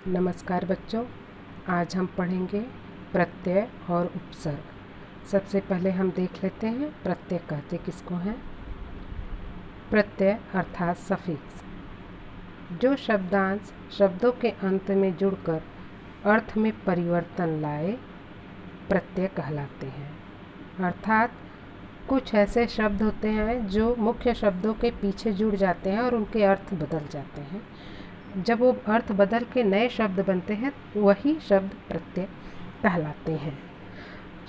नमस्कार बच्चों, आज हम पढ़ेंगे प्रत्यय और उपसर्ग। सबसे पहले हम देख लेते हैं प्रत्यय कहते किसको हैं। प्रत्यय अर्थात सफिक्स, जो शब्दांश शब्दों के अंत में जुड़कर अर्थ में परिवर्तन लाए प्रत्यय कहलाते हैं। अर्थात कुछ ऐसे शब्द होते हैं जो मुख्य शब्दों के पीछे जुड़ जाते हैं और उनके अर्थ बदल जाते हैं। जब वो अर्थ बदल के नए शब्द बनते हैं वही शब्द प्रत्यय कहलाते हैं।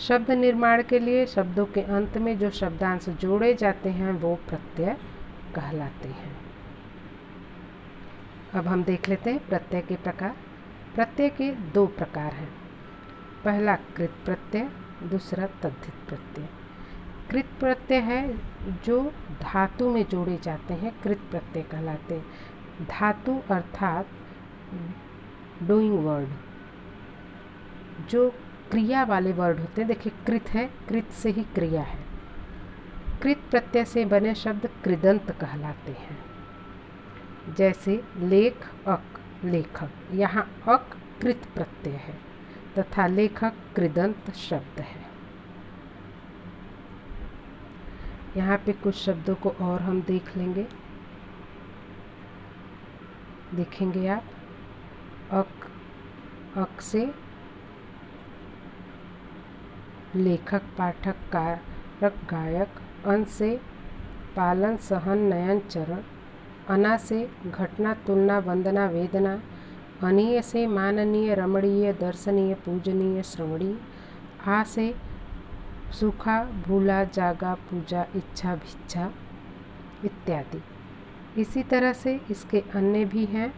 शब्द निर्माण के लिए शब्दों के अंत में जो शब्दांश जोड़े जाते हैं वो प्रत्यय कहलाते हैं। अब हम देख लेते हैं प्रत्यय के प्रकार। प्रत्यय के दो प्रकार हैं। पहला कृत प्रत्यय, दूसरा तद्धित प्रत्यय। कृत प्रत्यय है जो धातु में जोड़े जाते हैं, कृत प्रत्यय कहलाते हैं। धातु अर्थात डूइंग वर्ड, जो क्रिया वाले वर्ड होते हैं। देखिए कृत है, कृत से ही क्रिया है। कृत प्रत्यय से बने शब्द कृदंत कहलाते हैं। जैसे लेख अक, लेखक, यहाँ अक कृत प्रत्यय है तथा लेखक कृदंत शब्द है। यहाँ पे कुछ शब्दों को और हम देख लेंगे, देखेंगे आप। अक, अक से लेखक, पाठक, कारक, गायक। अन से पालन, सहन, नयन, चरण। अना से घटना, तुलना, वंदना, वेदना। अनीय से माननीय, रमणीय, दर्शनीय, पूजनीय, श्रवणीय। आ से सूखा, भूला, जागा, पूजा, इच्छा, भिक्षा इत्यादि। इसी तरह से इसके अन्य भी हैं।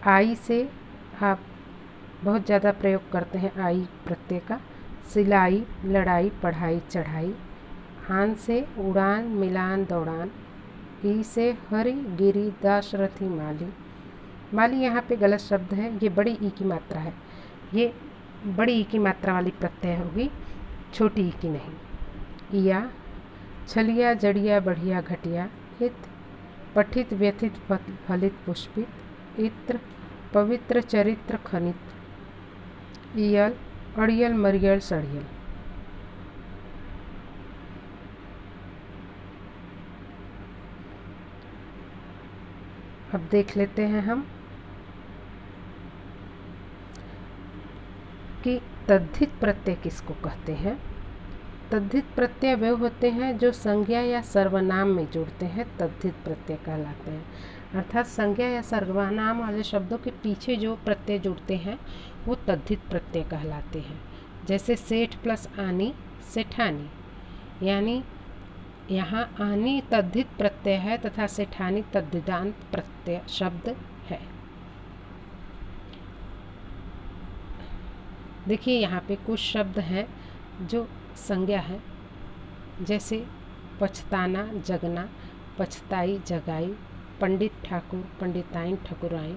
आई से आप बहुत ज़्यादा प्रयोग करते हैं आई प्रत्यय का। सिलाई, लड़ाई, पढ़ाई, चढ़ाई। आन से उड़ान, मिलान, दौड़ान। ई से हरि, गिरी, दाशरथी, माली। माली यहाँ पे गलत शब्द है, ये बड़ी ई की मात्रा है। ये बड़ी ई की मात्रा वाली प्रत्यय होगी, छोटी ई की नहीं। इया, छलिया, जड़िया, बढ़िया, घटिया। इत, पठित, व्यथित, फलित, पुष्पित। इत्र, पवित्र, चरित्र, खनित। इयल, अड़ियल, मरियल, सड़ियल। अब देख लेते हैं हम कि तद्धित प्रत्यय किसको कहते हैं। तद्धित प्रत्यय वे होते हैं जो संज्ञा या सर्वनाम में जुड़ते हैं, तद्धित प्रत्यय कहलाते हैं। अर्थात संज्ञा या सर्वनाम वाले शब्दों के पीछे जो प्रत्यय जुड़ते हैं वो तद्धित प्रत्यय कहलाते हैं। जैसे सेठ प्लस आनी, सेठानी, यानी यहाँ आनी तद्धित प्रत्यय है तथा सेठानी तद्धितांत प्रत्यय शब्द है। देखिए यहाँ पे कुछ शब्द हैं जो संज्ञा है, जैसे पछताना, जगना, पछताई, जगाई। पंडित ठाकुर, पंडिताइन, ठकुराइन।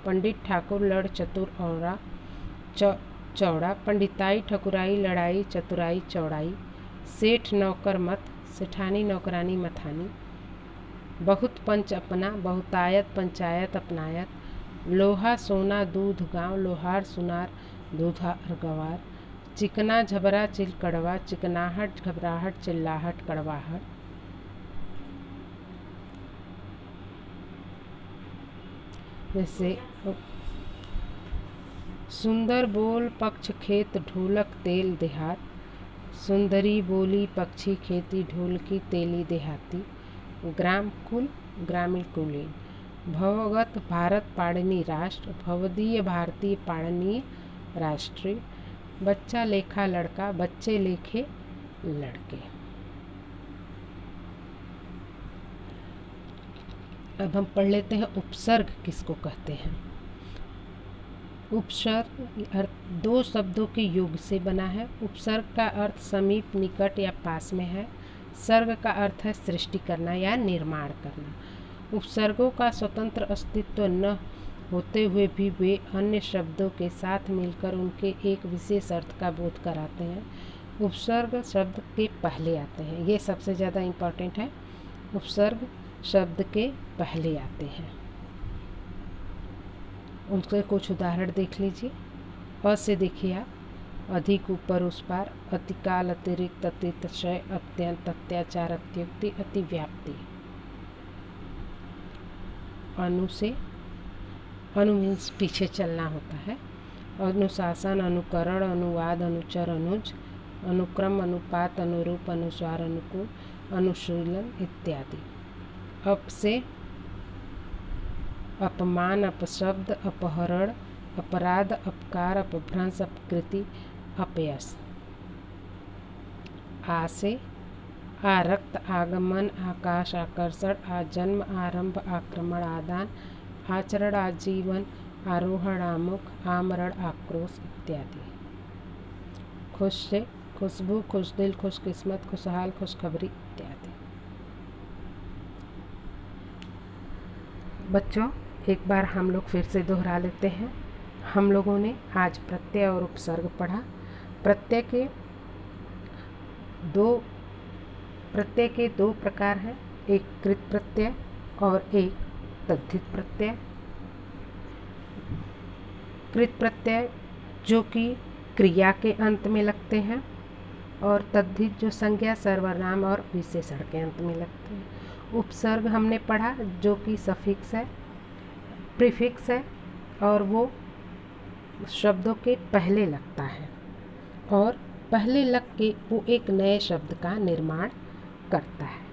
पंडित ठाकुर, लड़, चतुर, औरा, चौड़ा। पंडिताई, ठकुराई, लड़ाई, चतुराई, चौड़ाई। सेठ, नौकर, मत। सेठानी, नौकरानी, मथानी। बहुत पंच, अपना। बहुतायत, पंचायत, अपनायत। लोहा, सोना, दूध, गांव। लोहार, सुनार, दूधार, गवार। चिकना, झबरा, चिल, कड़वा। चिकनाहट, घबराहट, चिल्लाहट, कड़वाहट। जैसे सुंदर बोल, पक्ष, खेत, ढोलक, तेल, देहात। सुंदरी बोली, पक्षी, खेती, ढोलकी, तेली, देहाती। ग्राम, कुल, ग्रामीण, कुलीन। भवगत, भारत, पाणिनी, राष्ट्र। भवदीय, भारतीय, पाणनीय, राष्ट्रीय। बच्चा, लेखा, लड़का। बच्चे, लेखे, लड़के। अब हम पढ़ लेते हैं उपसर्ग किसको कहते हैं। उपसर्ग दो शब्दों के योग से बना है। उपसर्ग का अर्थ समीप, निकट या पास में है। सर्ग का अर्थ है सृष्टि करना या निर्माण करना। उपसर्गों का स्वतंत्र अस्तित्व न होते हुए भी वे अन्य शब्दों के साथ मिलकर उनके एक विशेष अर्थ का बोध कराते हैं। उपसर्ग शब्द के पहले आते हैं, ये सबसे ज़्यादा इम्पॉर्टेंट है। उपसर्ग शब्द के पहले आते हैं। उनसे कुछ उदाहरण देख लीजिए। अ से देखिए आप, अधिक, ऊपर, उस पार, अतिकाल, अतिरिक्त, अतिशय, अत्यंत, अत्याचार, अत्युक्ति, अतिव्याप्ति। अनु से, अनु मीन्स पीछे चलना होता है। अनुशासन, अनुकरण, अनुवाद, अनुचर, अनुज, अनुक्रम, अनुपात, अनुरूप, अनुस्वार, अनुकूल, अनुशीलन इत्यादि। अप से अपमान, अपशब्द, अपहरण, अपराध, अपकार, अपभ्रंश, अपकृति, अपयश। आ से आरक्त, आगमन, आकाश, आकर्षण, आजन्म, आरंभ, आक्रमण, आदान, आचरण, आजीवन, आरोहण, आमुख, आमरण, आक्रोश इत्यादि। खुश से खुशबू, खुशदिल, खुशकिस्मत, खुशहाल, खुशखबरी इत्यादि। बच्चों, एक बार हम लोग फिर से दोहरा लेते हैं। हम लोगों ने आज प्रत्यय और उपसर्ग पढ़ा। प्रत्यय के दो प्रकार हैं, एक कृत प्रत्यय और एक तद्धित प्रत्यय। कृत प्रत्यय जो कि क्रिया के अंत में लगते हैं, और तद्धित जो संज्ञा, सर्वनाम और विशेषण के अंत में लगते हैं। उपसर्ग हमने पढ़ा जो कि सफिक्स है, प्रीफिक्स है, और वो शब्दों के पहले लगता है और पहले लग के वो एक नए शब्द का निर्माण करता है।